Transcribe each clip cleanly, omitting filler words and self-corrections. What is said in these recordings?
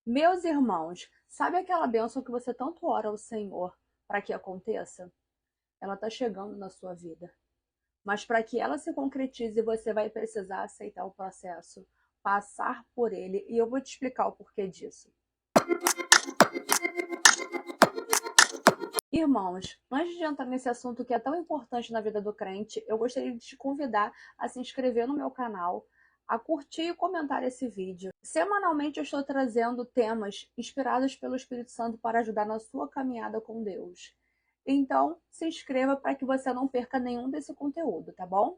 Meus irmãos, sabe aquela bênção que você tanto ora ao Senhor para que aconteça? Ela está chegando na sua vida. Mas para que ela se concretize, você vai precisar aceitar o processo, passar por ele, e eu vou te explicar o porquê disso. Irmãos, antes de entrar nesse assunto que é tão importante na vida do crente, eu gostaria de te convidar a se inscrever no meu canal, a curtir e comentar esse vídeo. Semanalmente eu estou trazendo temas inspirados pelo Espírito Santo para ajudar na sua caminhada com Deus. Então, se inscreva para que você não perca nenhum desse conteúdo, tá bom?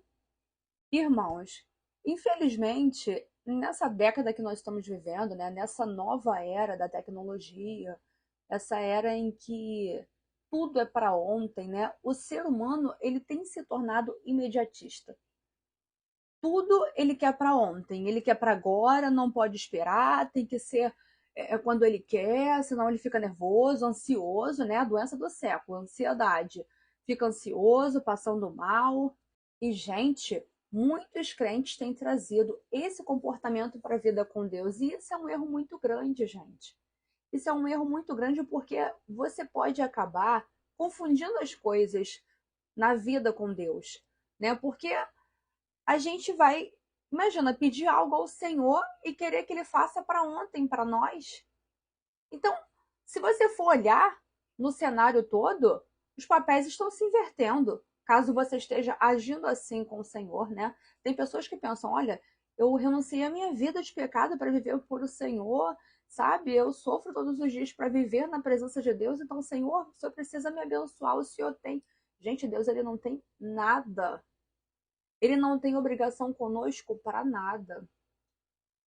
Irmãos, infelizmente, nessa década que nós estamos vivendo, né, nessa nova era da tecnologia, essa era em que tudo é para ontem, né? O ser humano, ele tem se tornado imediatista. Tudo ele quer para ontem, ele quer para agora, não pode esperar, tem que ser quando ele quer, senão ele fica nervoso, ansioso, né? A doença do século, ansiedade. Fica ansioso, passando mal. E, gente, muitos crentes têm trazido esse comportamento para a vida com Deus, e isso é um erro muito grande, gente. Isso é um erro muito grande porque você pode acabar confundindo as coisas na vida com Deus, né? Porque a gente vai, imagina, pedir algo ao Senhor e querer que Ele faça para ontem, para nós. Então, se você for olhar no cenário todo, os papéis estão se invertendo. Caso você esteja agindo assim com o Senhor, né? Tem pessoas que pensam: olha, eu renunciei à minha vida de pecado para viver por o Senhor, sabe? Eu sofro todos os dias para viver na presença de Deus, então, Senhor, o Senhor precisa me abençoar, o Senhor tem. Gente, Deus, ele não tem nada. Ele não tem obrigação conosco para nada.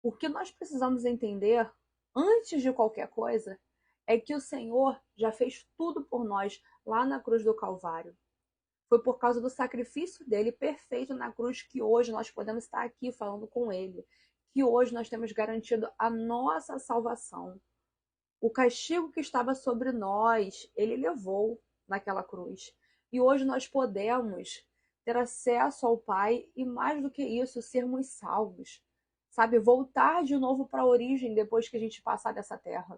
O que nós precisamos entender, antes de qualquer coisa, é que o Senhor já fez tudo por nós lá na cruz do Calvário. Foi por causa do sacrifício dele perfeito na cruz que hoje nós podemos estar aqui falando com ele, que hoje nós temos garantido a nossa salvação. O castigo que estava sobre nós, ele levou naquela cruz. E hoje nós podemos ter acesso ao Pai e, mais do que isso, sermos salvos. Sabe, voltar de novo para a origem depois que a gente passar dessa terra.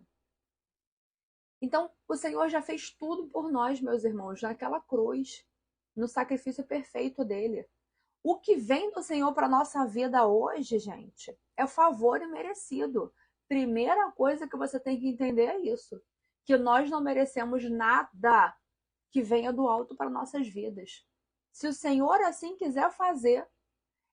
Então, o Senhor já fez tudo por nós, meus irmãos, naquela cruz, no sacrifício perfeito dele. O que vem do Senhor para a nossa vida hoje, gente, é favor imerecido. Primeira coisa que você tem que entender é isso: que nós não merecemos nada que venha do alto para nossas vidas. Se o Senhor assim quiser fazer,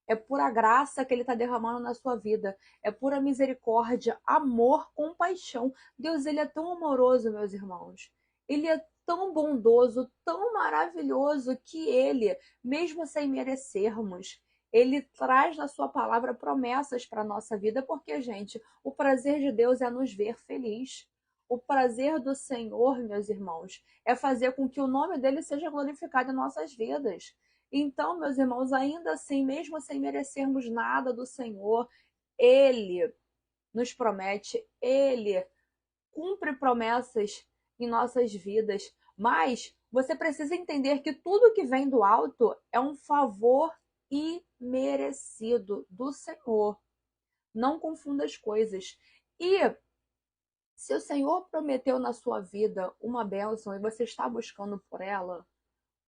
é pura graça que Ele está derramando na sua vida. É pura misericórdia, amor, compaixão. Deus, Ele é tão amoroso, meus irmãos. Ele é tão bondoso, tão maravilhoso que Ele, mesmo sem merecermos, Ele traz na sua palavra promessas para a nossa vida, porque, gente, o prazer de Deus é nos ver feliz. O prazer do Senhor, meus irmãos, é fazer com que o nome dele seja glorificado em nossas vidas. Então, meus irmãos, ainda assim, mesmo sem merecermos nada do Senhor, Ele nos promete, Ele cumpre promessas em nossas vidas. Mas você precisa entender que tudo que vem do alto é um favor imerecido do Senhor. Não confunda as coisas. E se o Senhor prometeu na sua vida uma bênção e você está buscando por ela,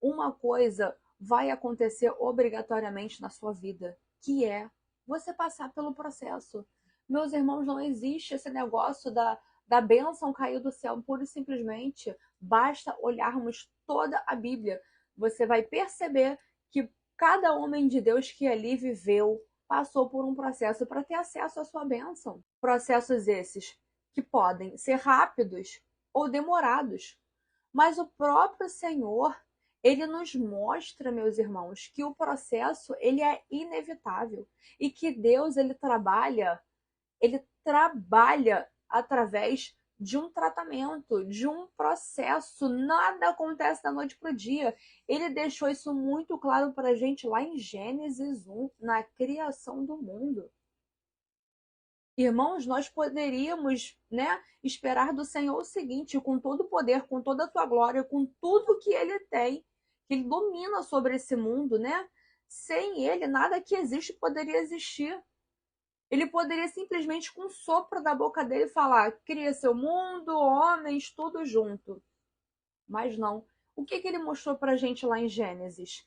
uma coisa vai acontecer obrigatoriamente na sua vida, que é você passar pelo processo. Meus irmãos, não existe esse negócio da bênção cair do céu pura e simplesmente. Basta olharmos toda a Bíblia. Você vai perceber que cada homem de Deus que ali viveu passou por um processo para ter acesso à sua bênção. Processos esses que podem ser rápidos ou demorados. Mas o próprio Senhor, ele nos mostra, meus irmãos, que o processo ele é inevitável e que Deus ele trabalha através de um tratamento, de um processo. Nada acontece da noite para o dia. Ele deixou isso muito claro para a gente lá em Gênesis 1, na criação do mundo. Irmãos, nós poderíamos, né, esperar do Senhor o seguinte: com todo o poder, com toda a tua glória, com tudo que ele tem, que ele domina sobre esse mundo, né? Sem ele, nada que existe poderia existir. Ele poderia simplesmente, com um sopro da boca dele, falar: cria seu mundo, homens, tudo junto. Mas não. O que ele mostrou para a gente lá em Gênesis?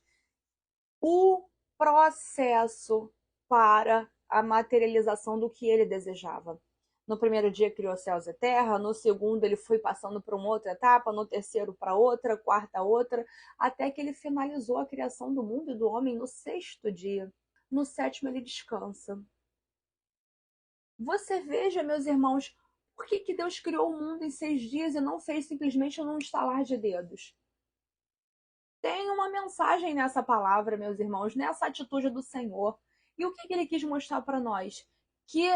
O processo para a materialização do que ele desejava. No primeiro dia criou céus e terra, no segundo ele foi passando para uma outra etapa, no terceiro para outra, quarta outra, até que ele finalizou a criação do mundo e do homem no sexto dia. No sétimo ele descansa. Você veja, meus irmãos, por que Deus criou o mundo em 6 dias e não fez simplesmente num estalar de dedos? Tem uma mensagem nessa palavra, meus irmãos, nessa atitude do Senhor. E o que ele quis mostrar para nós? Que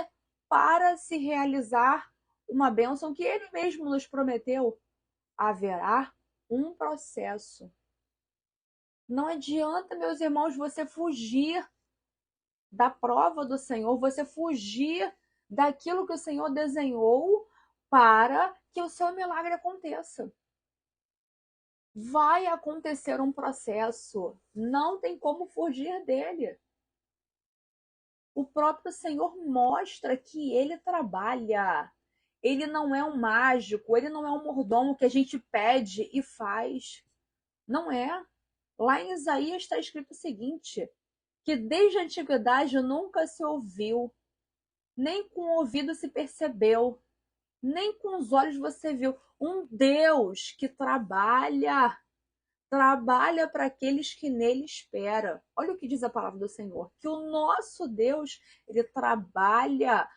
para se realizar uma bênção que ele mesmo nos prometeu, haverá um processo. Não adianta, meus irmãos, você fugir da prova do Senhor, você fugir daquilo que o Senhor desenhou para que o seu milagre aconteça. Vai acontecer um processo, não tem como fugir dele. O próprio Senhor mostra que ele trabalha. Ele não é um mágico, ele não é um mordomo que a gente pede e faz. Não é. Lá em Isaías está escrito o seguinte: que desde a antiguidade nunca se ouviu, nem com o ouvido se percebeu, nem com os olhos você viu um Deus que trabalha para aqueles que nele esperam. Olha o que diz a palavra do Senhor, que o nosso Deus, ele trabalha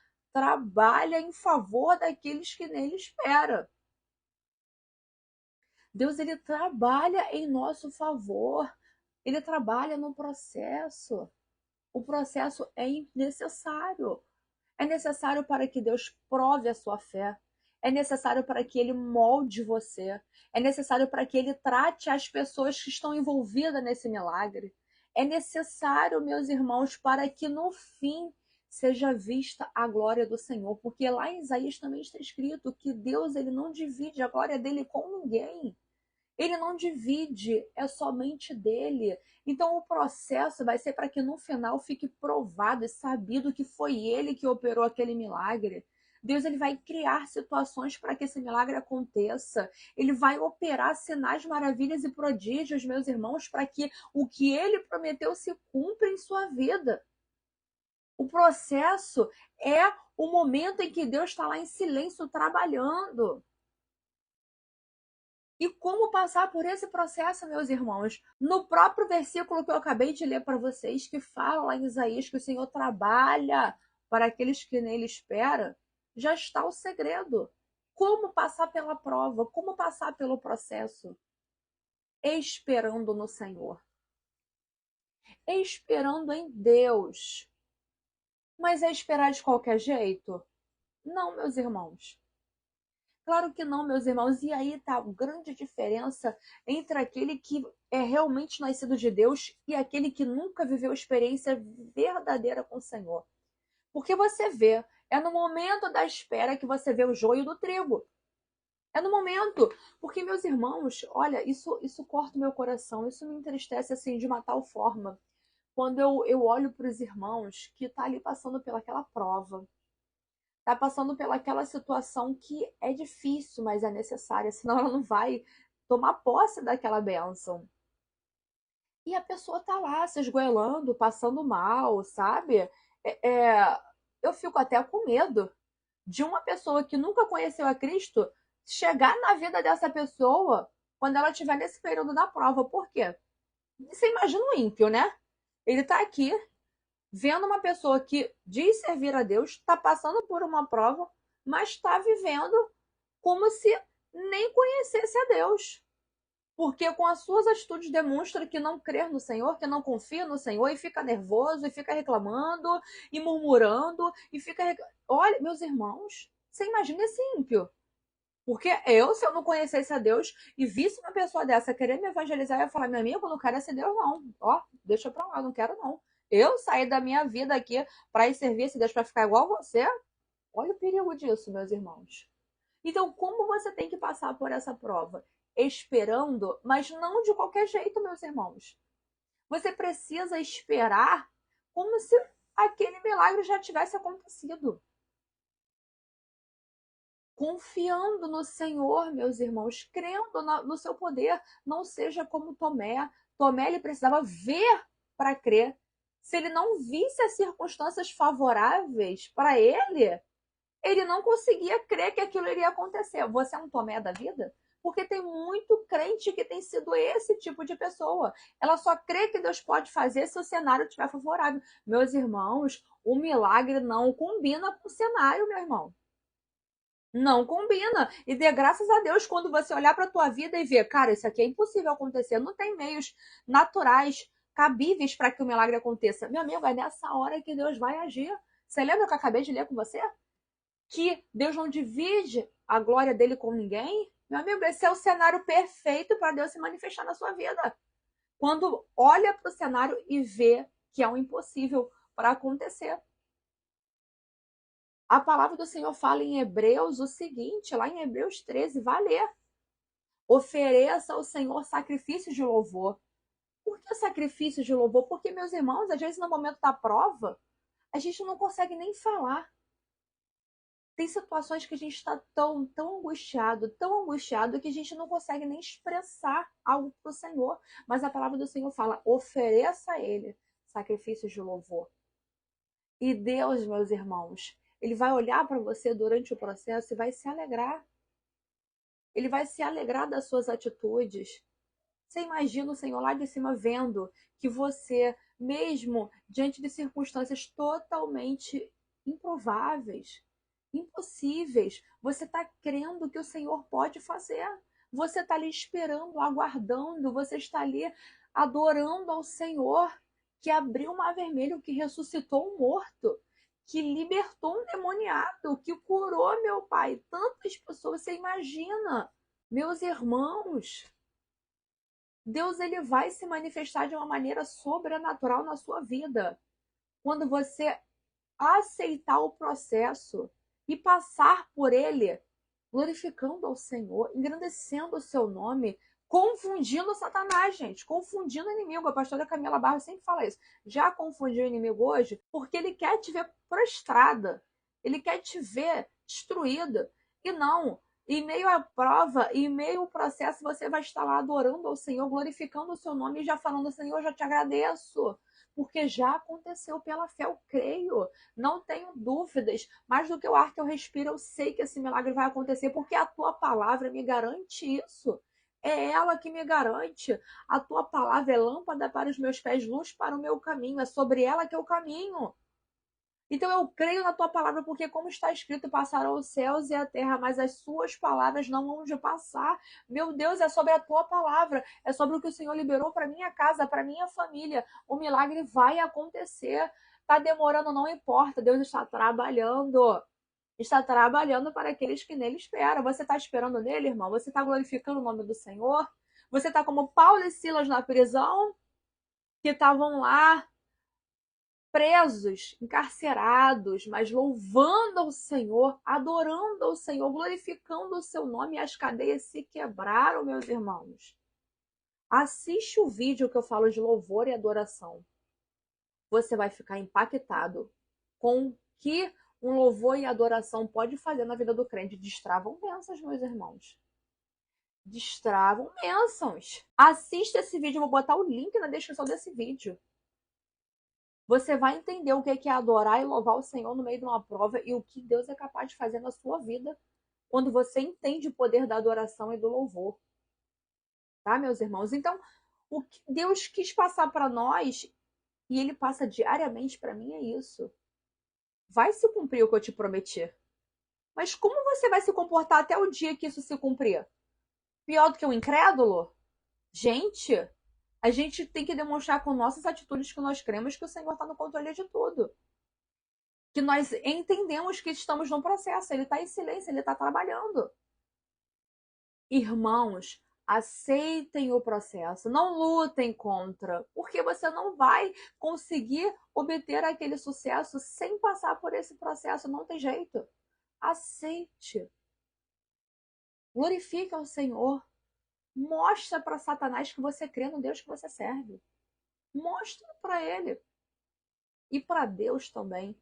em favor daqueles que nele esperam. Deus, ele trabalha em nosso favor. Ele trabalha no processo. O processo é necessário. É necessário para que Deus prove a sua fé. É necessário para que ele molde você. É necessário para que ele trate as pessoas que estão envolvidas nesse milagre. É necessário, meus irmãos, para que no fim seja vista a glória do Senhor. Porque lá em Isaías também está escrito que Deus, ele não divide a glória dele com ninguém. Ele não divide, é somente dele. Então o processo vai ser para que no final fique provado e sabido que foi ele que operou aquele milagre. Deus, ele vai criar situações para que esse milagre aconteça. Ele vai operar sinais, maravilhas e prodígios, meus irmãos, para que o que ele prometeu se cumpra em sua vida. O processo é o momento em que Deus está lá em silêncio trabalhando. E como passar por esse processo, meus irmãos? No próprio versículo que eu acabei de ler para vocês, que fala lá em Isaías que o Senhor trabalha para aqueles que nele esperam, já está o segredo. Como passar pela prova, como passar pelo processo? Esperando no Senhor. Esperando em Deus. Mas é esperar de qualquer jeito? Não, meus irmãos. Claro que não, meus irmãos. E aí tá a grande diferença entre aquele que é realmente nascido de Deus e aquele que nunca viveu experiência verdadeira com o Senhor. Porque você vê, é no momento da espera que você vê o joio do trigo. É no momento. Porque, meus irmãos, olha, isso corta o meu coração, isso me entristece assim de uma tal forma. Quando eu olho para os irmãos que tá ali passando pelaquela prova, tá passando pelaquela situação que é difícil, mas é necessária, senão ela não vai tomar posse daquela bênção. E a pessoa tá lá se esgoelando, passando mal, sabe? Eu fico até com medo de uma pessoa que nunca conheceu a Cristo chegar na vida dessa pessoa quando ela estiver nesse período da prova. Por quê? Você imagina o ímpio, né? Ele tá aqui vendo uma pessoa que diz servir a Deus, está passando por uma prova, mas está vivendo como se nem conhecesse a Deus. Porque com as suas atitudes demonstra que não crê no Senhor, que não confia no Senhor, e fica nervoso, e fica reclamando, e murmurando, e fica. Olha, meus irmãos, você imagina esse ímpio. Porque eu, se eu não conhecesse a Deus e visse uma pessoa dessa querer me evangelizar, eu ia falar, meu amigo, eu não quero esse Deus, não. Ó, deixa pra lá, não quero, não. Eu sair da minha vida aqui para ir servir esse Deus para ficar igual você? Olha o perigo disso, meus irmãos. Então, como você tem que passar por essa prova? Esperando, mas não de qualquer jeito, meus irmãos. Você precisa esperar como se aquele milagre já tivesse acontecido. Confiando no Senhor, meus irmãos, crendo no seu poder, não seja como Tomé. Tomé ele precisava ver para crer. Se ele não visse as circunstâncias favoráveis para ele não conseguia crer que aquilo iria acontecer. Você é um Tomé da vida? Porque tem muito crente que tem sido esse tipo de pessoa. Ela só crê que Deus pode fazer se o cenário estiver favorável. Meus irmãos, o milagre não combina com o cenário, meu irmão. Não combina. E dê graças a Deus quando você olhar para a tua vida e ver, cara, isso aqui é impossível acontecer. Não tem meios naturais, cabíveis para que o milagre aconteça. Meu amigo, é nessa hora que Deus vai agir. Você lembra que eu acabei de ler com você? Que Deus não divide a glória dele com ninguém? Meu amigo, esse é o cenário perfeito para Deus se manifestar na sua vida. Quando olha para o cenário e vê que é um impossível para acontecer. A palavra do Senhor fala em Hebreus o seguinte, lá em Hebreus 13, vai ler. Ofereça ao Senhor sacrifícios de louvor. Por que sacrifício de louvor? Porque, meus irmãos, às vezes no momento da prova, a gente não consegue nem falar. Tem situações que a gente está tão angustiado, que a gente não consegue nem expressar algo para o Senhor. Mas a palavra do Senhor fala, ofereça a Ele sacrifícios de louvor. E Deus, meus irmãos, Ele vai olhar para você durante o processo e vai se alegrar. Ele vai se alegrar das suas atitudes. Você imagina o Senhor lá de cima vendo que você, mesmo diante de circunstâncias totalmente improváveis, impossíveis, você está crendo que o Senhor pode fazer. Você está ali esperando, aguardando, você está ali adorando ao Senhor que abriu o mar vermelho, que ressuscitou um morto, que libertou um demoniado, que curou meu pai. Tantas pessoas, você imagina, meus irmãos. Deus ele vai se manifestar de uma maneira sobrenatural na sua vida. Quando você aceitar o processo e passar por ele, glorificando ao Senhor, engrandecendo o seu nome, confundindo Satanás, gente, confundindo o inimigo. A pastora Camila Barros sempre fala isso. Já confundiu o inimigo hoje porque ele quer te ver prostrada, ele quer te ver destruída. E não, em meio à prova, em meio ao processo, você vai estar lá adorando ao Senhor, glorificando o seu nome e já falando, Senhor, eu já te agradeço, porque já aconteceu pela fé, eu creio, não tenho dúvidas, mais do que o ar que eu respiro, eu sei que esse milagre vai acontecer, porque a tua palavra me garante isso. É ela que me garante. A tua palavra é lâmpada para os meus pés, luz para o meu caminho, é sobre ela que eu caminho. Então eu creio na tua palavra, porque como está escrito, passarão os céus e a terra, mas as suas palavras não vão de passar. Meu Deus, é sobre a tua palavra, é sobre o que o Senhor liberou para minha casa, para minha família. O milagre vai acontecer. Está demorando, não importa, Deus está trabalhando. Está trabalhando para aqueles que nele esperam. Você está esperando nele, irmão? Você está glorificando o nome do Senhor? Você está como Paulo e Silas na prisão, que estavam lá presos, encarcerados, mas louvando ao Senhor, adorando ao Senhor, glorificando o seu nome, e as cadeias se quebraram, meus irmãos. Assiste o vídeo que eu falo de louvor e adoração. Você vai ficar impactado com o que um louvor e adoração pode fazer na vida do crente. Destravam bênçãos, meus irmãos. Destravam bênçãos. Assista esse vídeo, eu vou botar o link na descrição desse vídeo. Você vai entender o que é adorar e louvar o Senhor no meio de uma prova e o que Deus é capaz de fazer na sua vida quando você entende o poder da adoração e do louvor. Tá, meus irmãos? Então, o que Deus quis passar para nós, e Ele passa diariamente para mim, é isso. Vai se cumprir o que eu te prometi. Mas como você vai se comportar até o dia que isso se cumprir? Pior do que um incrédulo? Gente, a gente tem que demonstrar com nossas atitudes que nós cremos que o Senhor está no controle de tudo. Que nós entendemos que estamos num processo, ele está em silêncio, ele está trabalhando. Irmãos, aceitem o processo, não lutem contra, porque você não vai conseguir obter aquele sucesso sem passar por esse processo, não tem jeito. Aceite. Glorifique ao Senhor. Mostra para Satanás que você crê no Deus que você serve. Mostra para ele. e para Deus também.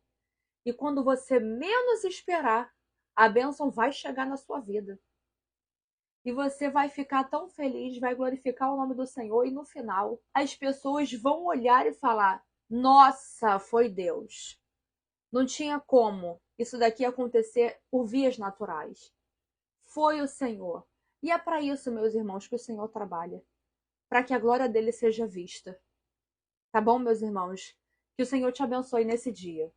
E quando você menos esperar, a bênção vai chegar na sua vida. E você vai ficar tão feliz, vai glorificar o nome do Senhor, e no final as pessoas vão olhar e falar: nossa, foi Deus. Não tinha como isso daqui acontecer por vias naturais. Foi o Senhor. E é para isso, meus irmãos, que o Senhor trabalha. Para que a glória dele seja vista. Tá bom, meus irmãos? Que o Senhor te abençoe nesse dia.